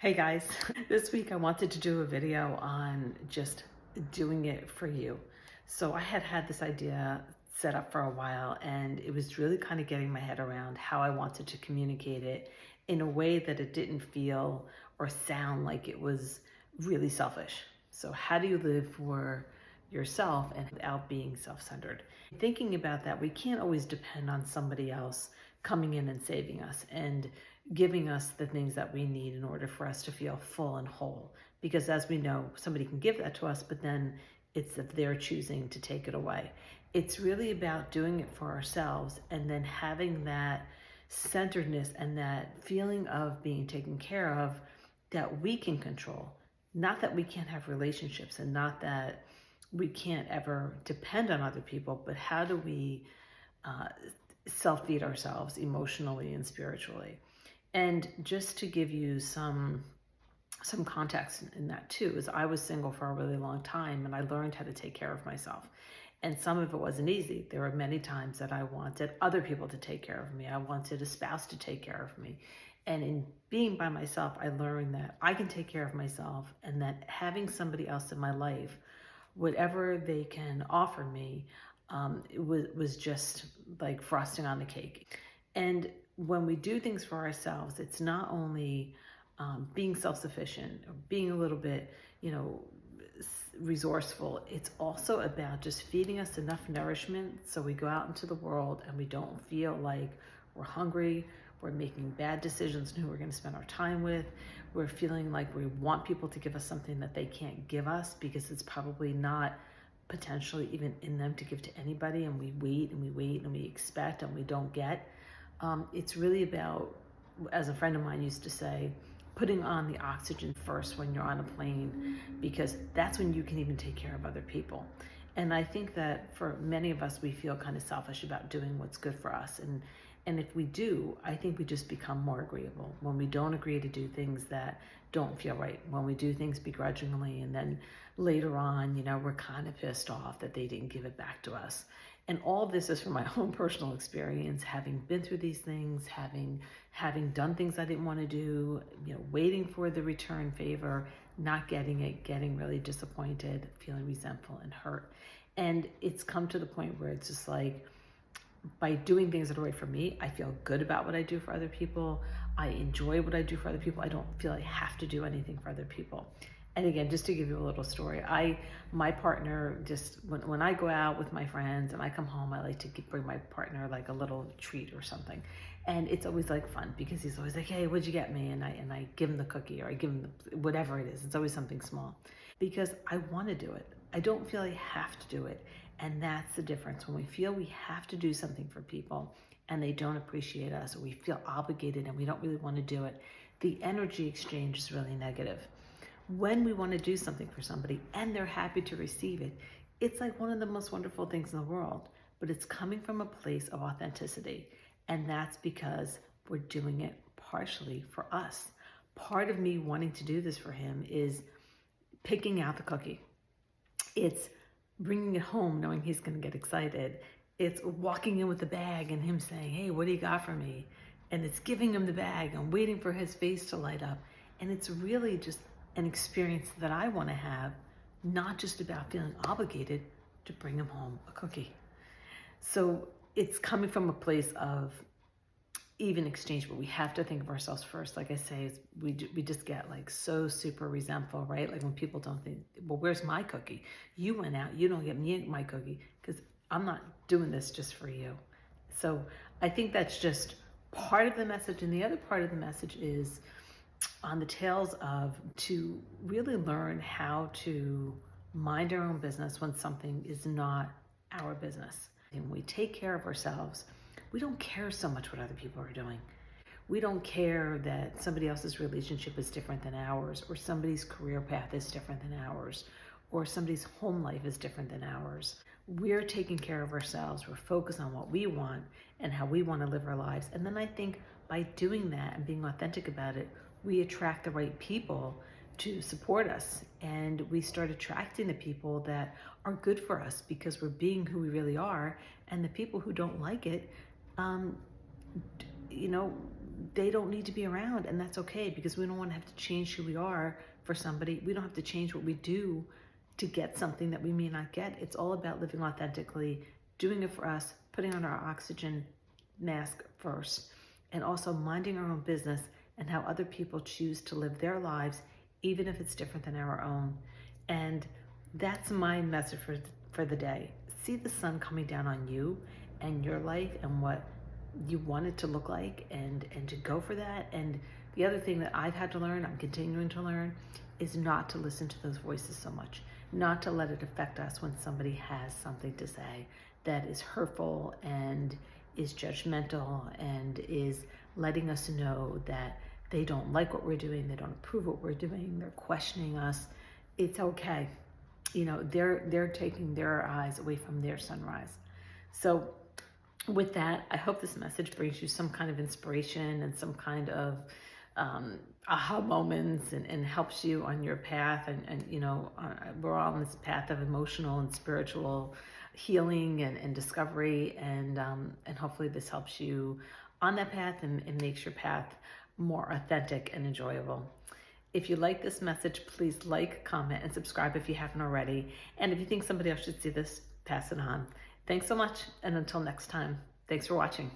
Hey guys, this week I wanted to do a video on just doing it for you. So I had this idea set up for a while, and it was really kind of getting my head around how I wanted to communicate it in a way that it didn't feel or sound like it was really selfish. So how do you live for yourself and without being self-centered? Thinking about that, we can't always depend on somebody else coming in and saving us and giving us the things that we need in order for us to feel full and whole. Because as we know, somebody can give that to us, but then it's if they're choosing to take it away. It's really about doing it for ourselves and then having that centeredness and that feeling of being taken care of that we can control. Not that we can't have relationships and not that we can't ever depend on other people, but how do we uh, self-feed ourselves emotionally and spiritually? And just to give you some context in that too, is I was single for a really long time and I learned how to take care of myself. And some of it wasn't easy. There were many times that I wanted other people to take care of me. I wanted a spouse to take care of me. And in being by myself, I learned that I can take care of myself and that having somebody else in my life, whatever they can offer me, was just like frosting on the cake. And when we do things for ourselves, it's not only being self-sufficient or being a little bit, resourceful. It's also about just feeding us enough nourishment so we go out into the world and we don't feel like we're hungry, we're making bad decisions on who we're going to spend our time with. We're feeling like we want people to give us something that they can't give us because it's probably not potentially even in them to give to anybody, and we wait and we wait and we expect and we don't get. It's really about, as a friend of mine used to say, putting on the oxygen first when you're on a plane, because that's when you can even take care of other people. And I think that for many of us, we feel kind of selfish about doing what's good for us. And if we do, I think we just become more agreeable when we don't agree to do things that don't feel right, when we do things begrudgingly, and then later on, we're kind of pissed off that they didn't give it back to us. And all of this is from my own personal experience, having been through these things, having done things I didn't want to do, waiting for the return favor, not getting it, getting really disappointed, feeling resentful and hurt. And it's come to the point where it's just like, by doing things that are right for me, I feel good about what I do for other people. I enjoy what I do for other people. I don't feel I have to do anything for other people. And again, just to give you a little story, my partner, just when I go out with my friends and I come home, I like to bring my partner like a little treat or something. And it's always like fun because he's always like, hey, what'd you get me? And I give him the cookie or I give him whatever it is. It's always something small because I want to do it. I don't feel I have to do it. And that's the difference. When we feel we have to do something for people and they don't appreciate us, or we feel obligated and we don't really want to do it, the energy exchange is really negative. When we want to do something for somebody and they're happy to receive it, it's like one of the most wonderful things in the world, but it's coming from a place of authenticity. And that's because we're doing it partially for us. Part of me wanting to do this for him is picking out the cookie. It's bringing it home knowing he's going to get excited. It's walking in with the bag and him saying, hey, what do you got for me? And it's giving him the bag and waiting for his face to light up. And it's really just an experience that I want to have, not just about feeling obligated to bring him home a cookie. So it's coming from a place of even exchange, but we have to think of ourselves first. Like I say, we just get like so super resentful, right? Like when people don't think, well, where's my cookie? You went out, you don't get me my cookie because I'm not doing this just for you. So I think that's just part of the message. And the other part of the message is on the tails of to really learn how to mind our own business when something is not our business. And we take care of ourselves. We don't care so much what other people are doing. We don't care that somebody else's relationship is different than ours, or somebody's career path is different than ours, or somebody's home life is different than ours. We're taking care of ourselves. We're focused on what we want and how we want to live our lives. And then I think by doing that and being authentic about it, we attract the right people to support us. And we start attracting the people that are good for us because we're being who we really are. And the people who don't like it, they don't need to be around, and that's okay, because we don't want to have to change who we are for somebody. We don't have to change what we do to get something that we may not get. It's all about living authentically, doing it for us, putting on our oxygen mask first, and also minding our own business and how other people choose to live their lives, even if it's different than our own. And that's my message for the day. See the sun coming down on you and your life and what you want it to look like, and to go for that. And the other thing that I've had to learn, I'm continuing to learn, is not to listen to those voices so much, not to let it affect us when somebody has something to say that is hurtful and is judgmental and is letting us know that they don't like what we're doing, they don't approve what we're doing, they're questioning us. It's okay. They're taking their eyes away from their sunrise. So with that, I hope this message brings you some kind of inspiration and some kind of aha moments, and helps you on your path. And we're all on this path of emotional and spiritual healing and discovery, and hopefully this helps you on that path and makes your path more authentic and enjoyable. If you like this message, please like, comment, and subscribe if you haven't already. And if you think somebody else should see this, pass it on. Thanks so much, and until next time, thanks for watching.